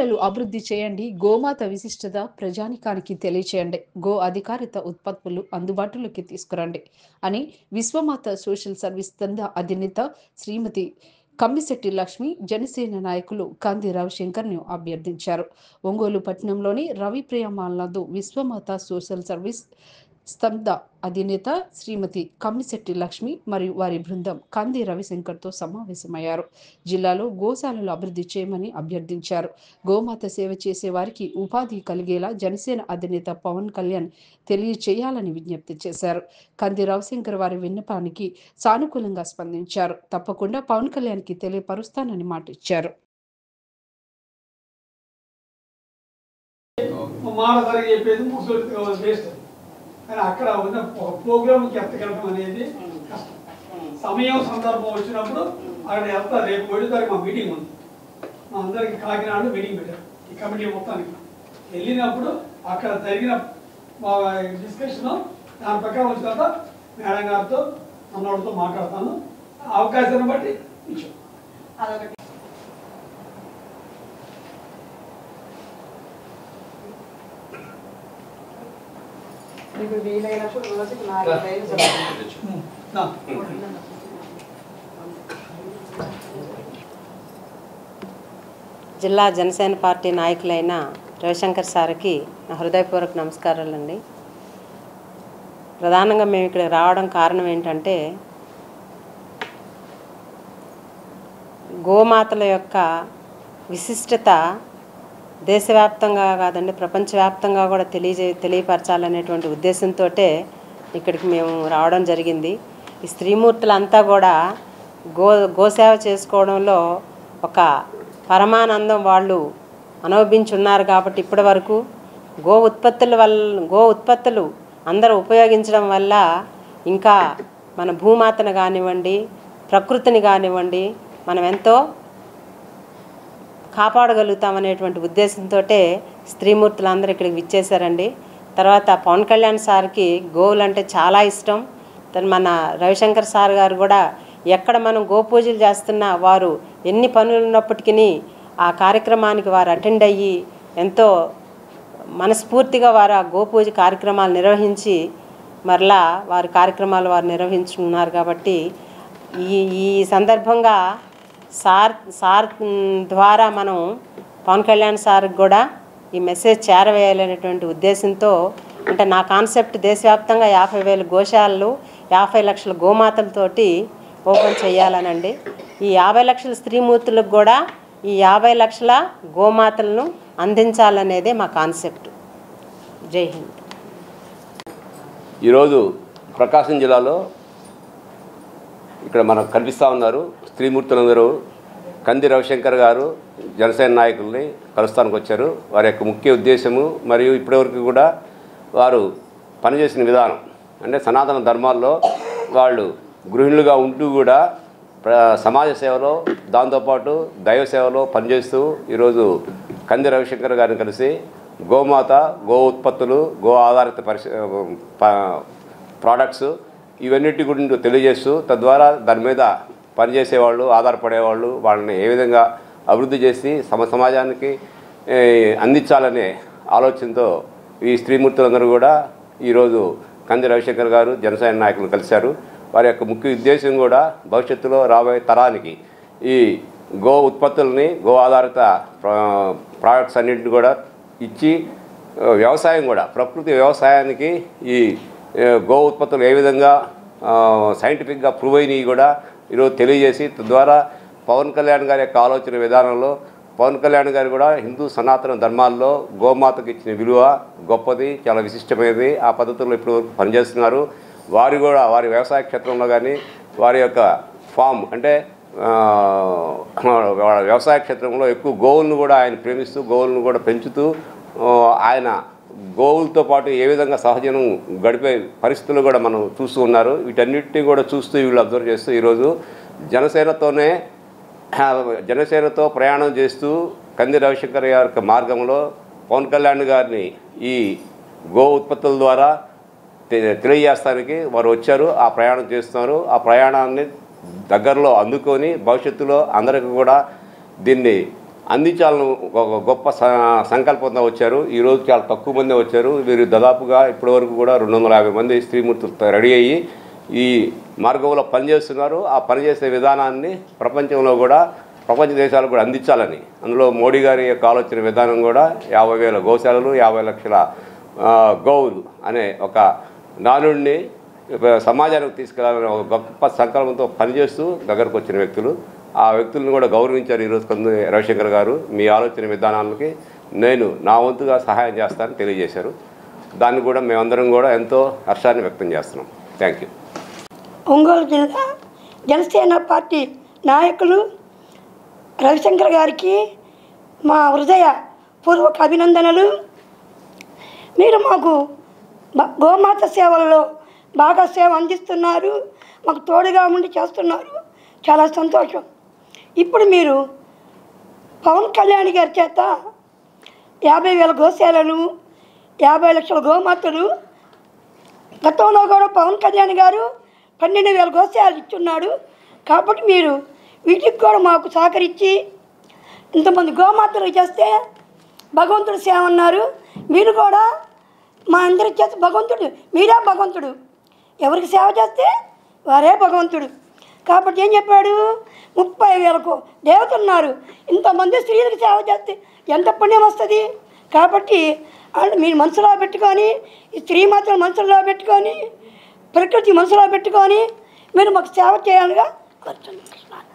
గోశాలలు అభివృద్ధి చేయండి, గోమాత విశిష్టత ప్రజానికానికి తెలియచేయండి, గో అధికారిత ఉత్పత్తులు అందుబాటులోకి తీసుకురండి అని విశ్వమాత సోషల్ సర్వీస్ దందా అధినేత శ్రీమతి కమ్మిశెట్టి లక్ష్మి జనసేన నాయకులు కంది రవిశంకర్ను అభ్యర్థించారు. ఒంగోలు పట్టణంలోని రవిప్రియ మాల్ నందు విశ్వమాత సోషల్ సర్వీస్ స్తబ్ద అధినేత శ్రీమతి కమ్మిశెట్టి లక్ష్మి మరియు వారి బృందం కంది రవిశంకర్తో సమావేశమయ్యారు. జిల్లాలో గోశాలలు అభివృద్ధి చేయమని అభ్యర్థించారు. గోమాత సేవ చేసే వారికి ఉపాధి కలిగేలా జనసేన అధినేత పవన్ కళ్యాణ్ తెలియచేయాలని విజ్ఞప్తి చేశారు. కంది రవిశంకర్ వారి విన్నపానికి సానుకూలంగా స్పందించారు. తప్పకుండా పవన్ కళ్యాణ్కి తెలియపరుస్తానని మాట ఇచ్చారు. కానీ అక్కడ ఉన్న ప్రోగ్రామ్కి ఎత్తగలటం అనేది కష్టం. సమయం సందర్భం వచ్చినప్పుడు అక్కడ వెళ్తా. రేపు 7 తారీఖు మా మీటింగ్ ఉంది. మా అందరికి కాకినాడలో మీటింగ్ పెట్టారు ఈ కమిటీ మొత్తానికి. వెళ్ళినప్పుడు అక్కడ జరిగిన డిస్కషన్ దాని ప్రకారం వచ్చిన తర్వాత మేడం గారితో అన్నవాడితో మాట్లాడతాను. అవకాశాన్ని బట్టి ఇచ్చాం. అదొకటి. వీలైనప్పుడు రోజుకి 4 రైలు జిల్లా జనసేన పార్టీ నాయకులైన రవిశంకర్ సార్కి నా హృదయపూర్వక నమస్కారాలండి. ప్రధానంగా మేము ఇక్కడ రావడం కారణం ఏంటంటే గోమాతల యొక్క విశిష్టత దేశవ్యాప్తంగా కాదండి ప్రపంచవ్యాప్తంగా కూడా తెలియపరచాలనేటువంటి ఉద్దేశంతో ఇక్కడికి మేము రావడం జరిగింది. ఈ స్త్రీమూర్తులంతా కూడా గోసేవ చేసుకోవడంలో ఒక పరమానందం వాళ్ళు అనుభవించున్నారు. కాబట్టి ఇప్పటి వరకు గో ఉత్పత్తులు అందరూ ఉపయోగించడం వల్ల ఇంకా మన భూమాతను కానివ్వండి ప్రకృతిని కానివ్వండి మనం ఎంతో కాపాడగలుగుతామనేటువంటి ఉద్దేశంతో స్త్రీమూర్తులందరూ ఇక్కడికి విచ్చేశారండి. తర్వాత పవన్ కళ్యాణ్ సార్కి గోవులు అంటే చాలా ఇష్టం. మన రవిశంకర్ సార్ గారు కూడా ఎక్కడ మనం గోపూజలు చేస్తున్నా వారు ఎన్ని పనులు ఉన్నప్పటికీ ఆ కార్యక్రమానికి వారు అటెండ్ అయ్యి ఎంతో మనస్ఫూర్తిగా వారు ఆ గోపూజ కార్యక్రమాలు నిర్వహించి మరలా వారి కార్యక్రమాలు వారు నిర్వహించుకున్నారు. కాబట్టి ఈ సందర్భంగా సార్ ద్వారా మనం పవన్ కళ్యాణ్ సార్కి కూడా ఈ మెసేజ్ చేరవేయాలనేటువంటి ఉద్దేశంతో అంటే నా కాన్సెప్ట్ దేశవ్యాప్తంగా 50,000 గోశాలలు 50 లక్షల గోమాతలతోటి ఓపెన్ చేయాలనండి. ఈ 50 లక్షల స్త్రీమూర్తులకు కూడా ఈ 50 లక్షల గోమాతలను అందించాలనేదే మా కాన్సెప్ట్. జై హింద్. ఈరోజు ప్రకాశం జిల్లాలో ఇక్కడ మనకు కనిపిస్తూ ఉన్నారు స్త్రీమూర్తులందరూ. కంది రవిశంకర్ గారు జనసేన నాయకుల్ని కలుస్తానికి వచ్చారు. వారి యొక్క ముఖ్య ఉద్దేశము మరియు ఇప్పటివరకు కూడా వారు పనిచేసిన విధానం అంటే సనాతన ధర్మాల్లో వాళ్ళు గృహిణులుగా ఉంటూ కూడా సమాజ సేవలో దాంతోపాటు దైవ సేవలో పనిచేస్తూ ఈరోజు కంది రవిశంకర్ గారిని కలిసి గోమాత గో ఉత్పత్తులు గో ఆధారిత ప్రోడక్ట్స్ ఇవన్నిటి గురించి తెలియజేస్తూ తద్వారా దాని మీద పనిచేసేవాళ్ళు ఆధారపడేవాళ్ళు వాళ్ళని ఏ విధంగా అభివృద్ధి చేసి సమాజానికి అందించాలనే ఆలోచనతో ఈ స్త్రీమూర్తులందరూ కూడా ఈరోజు కంది రవిశంకర్ గారు జనసేన నాయకులు కలిశారు. వారి యొక్క ముఖ్య ఉద్దేశం కూడా భవిష్యత్తులో రాబోయే తరానికి ఈ గో ఉత్పత్తులని గో ఆధారిత ప్రోడక్ట్స్ అన్నింటిని కూడా ఇచ్చి వ్యవసాయం కూడా ప్రకృతి వ్యవసాయానికి ఈ గో ఉత్పత్తులు ఏ విధంగా సైంటిఫిక్గా ప్రూవ్ అయినవి కూడా ఈరోజు తెలియజేసి తద్వారా పవన్ కళ్యాణ్ గారి యొక్క ఆలోచన విధానంలో పవన్ కళ్యాణ్ గారు కూడా హిందూ సనాతన ధర్మాల్లో గోమాతకు ఇచ్చిన విలువ గొప్పది, చాలా విశిష్టమైనది. ఆ పద్ధతుల్లో ఇప్పుడు పనిచేస్తున్నారు. వారు కూడా వారి వ్యవసాయ క్షేత్రంలో కానీ వారి యొక్క ఫామ్ అంటే వ్యవసాయ క్షేత్రంలో ఎక్కువ గోవులను కూడా ఆయన ప్రేమిస్తూ గోవులను కూడా పెంచుతూ ఆయన గోవులతో పాటు ఏ విధంగా సహజనం గడిపే పరిస్థితులు కూడా మనం చూస్తూ ఉన్నారు. వీటన్నిటిని కూడా చూస్తూ వీళ్ళు అబ్జర్వ్ చేస్తూ ఈరోజు జనసేనతో ప్రయాణం చేస్తూ కంది రవిశంకర్ గారి యొక్క మార్గంలో పవన్ కళ్యాణ్ గారిని ఈ గో ఉత్పత్తుల ద్వారా తెలియజేస్తానికి వారు వచ్చారు. ఆ ప్రయాణం చేస్తున్నారు. ఆ ప్రయాణాన్ని దగ్గరలో అందుకొని భవిష్యత్తులో అందరికీ కూడా దీన్ని అందించాలని ఒక గొప్ప సంకల్పంతో వచ్చారు. ఈరోజు చాలా తక్కువ మంది వచ్చారు. వీరు దాదాపుగా ఇప్పటివరకు కూడా 250 మంది స్త్రీమూర్తులతో రెడీ అయ్యి ఈ మార్గంలో పనిచేస్తున్నారు. ఆ పనిచేసే విధానాన్ని ప్రపంచంలో కూడా ప్రపంచ దేశాలకు కూడా అందించాలని, అందులో మోడీ గారి యొక్క ఆలోచన విధానం కూడా 50,000 గోశాలలు 50 లక్షల గోవులు అనే ఒక నానుడిని సమాజానికి తీసుకెళ్లాలని ఒక గొప్ప సంకల్పంతో పనిచేస్తూ దగ్గరకు వచ్చిన వ్యక్తులు. ఆ వ్యక్తులను కూడా గౌరవించారు ఈరోజు కందు రవిశంకర్ గారు. మీ ఆలోచన విధానాలకి నేను నా వంతుగా సహాయం చేస్తానని తెలియజేశారు. దాన్ని కూడా మేమందరం కూడా ఎంతో హర్షాన్ని వ్యక్తం చేస్తున్నాం. Thank you. ఒంగోలు జిల్లా జనసేన పార్టీ నాయకులు రవిశంకర్ గారికి మా హృదయపూర్వక అభినందనలు. మీరు మాకు గోమాత సేవలలో బాగా సేవ అందిస్తున్నారు, మాకు తోడుగా ఉండి చేస్తున్నారు, చాలా సంతోషం. ఇప్పుడు మీరు పవన్ కళ్యాణ్ గారి చేత 50,000 గోశాలలు 50 లక్షల గోమాతలు, గతంలో కూడా పవన్ కళ్యాణ్ గారు 12,000 గోశాలలు ఇచ్చున్నాడు. కాబట్టి మీరు వీటికి కూడా మాకు సహకరించి ఇంతమంది గోమాతలు చేస్తే భగవంతుడు సేవ అన్నారు. మీరు కూడా మా అందరి చేస్తే భగవంతుడు, మీరే భగవంతుడు, ఎవరికి సేవ చేస్తే వారే భగవంతుడు. కాబట్టి ఏం చెప్పాడు, 30,000 దేవతలు ఉన్నారు, ఇంతమంది స్త్రీలకు సేవ చేస్తే ఎంత పుణ్యం వస్తుంది. కాబట్టి మీరు మనసులో పెట్టుకొని, ఈ స్త్రీ మాత్రం మనసులో పెట్టుకొని, ప్రకృతి మనసులో పెట్టుకొని మీరు మాకు సేవ చేయాలిగా కూర్చున్నాం.